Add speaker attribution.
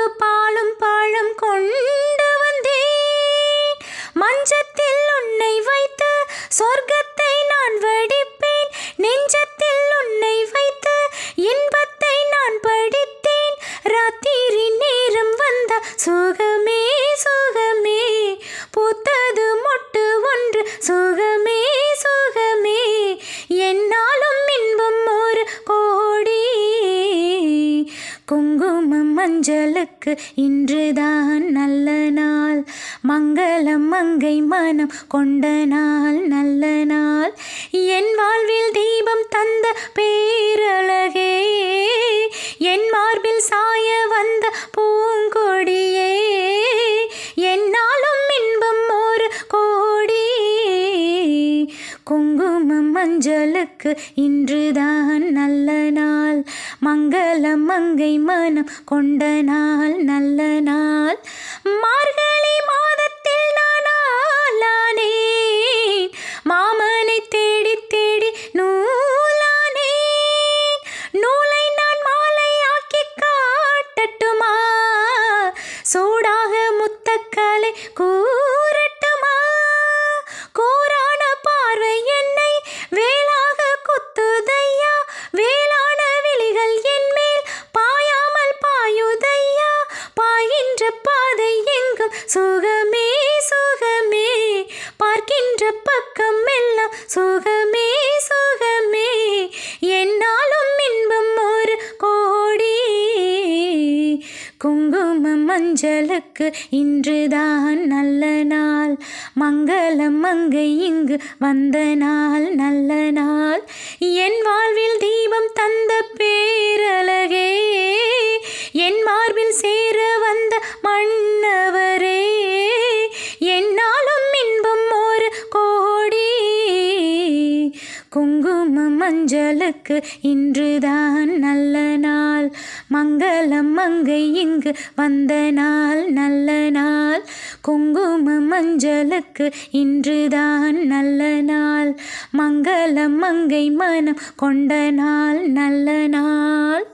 Speaker 1: மஞ்சளுக்கு பாலும் பழம் கொண்டு வந்தேன். மஞ்சத்தில் உன்னை வைத்து சொர்க்கத்தை நான் வடிப்பேன். நெஞ்சத்தில் உன்னை வைத்து இன்பத்தை நான் படித்தேன். ராத்திரி நேரம் வந்த சுகமே சுகமே, பூத்தது மொட்டு ஒன்று சுகமே சுகமே, என்னாலும் இன்பம் ஒரு கோடி. குங்குமம் மஞ்சளுக்கு இன்றுதான் நல்ல நாள், மங்களம் மங்கை மனம் கொண்ட நாள் நல்ல நாள். என் வாழ்வில் தீபம் தந்த பேரழகே, என் மார்பில் சாய வந்த பூங்கொடியே, என்னாலும் இன்பம் ஒரு கோடி. குங்குமம் மஞ்சளுக்கு இன்றுதான் நல்ல நாள், மங்களம் மங்கை மனம் கொண்ட நாள் நல்ல நாள். மார்கழி மாதத்தில் நான் ஆளானேன், மாமனை தேடி தேடி நூலானேன். நூலை நான் மாலையாக்கி காட்டட்டுமா, சூடாக முத்தக்கலை கூறட்டுமா. கூரான பார்வை என்னை வேலாக குத்துதையா, வேளான விழிகள் என்மேல் பாயாமல் பாயுதையா. பாய்கின்ற பாதை எங்கும் சுகமே சுகமே, பார்க்கின்ற பக்கம் எல்லாம் சுகமே சுகமே, என்னாலும் இன்பம் ஒரு கோடி. குங்குமம் மஞ்சளுக்கு இன்றுதான் நல்ல நாள், மங்களம் மங்கை இங்கு வந்த நாள் நல்ல நாள். என் வாழ்வில் தீபம் தந்த பேரழகே, என் மார்பில் சேர வந்த மன்னவரே, என்னாலும் இன்பம் ஒரு கோடி. குங்குமம் மஞ்சளுக்கு இன்றுதான் நல்ல நாள், மங்களம் மங்கை இங்கு வந்த நாள் நல்ல நாள். குங்குமம் மஞ்சளுக்கு இன்றுதான் நல்ல நாள், மங்களம் மங்கை மனம் கொண்ட நாள் நல்ல நாள்.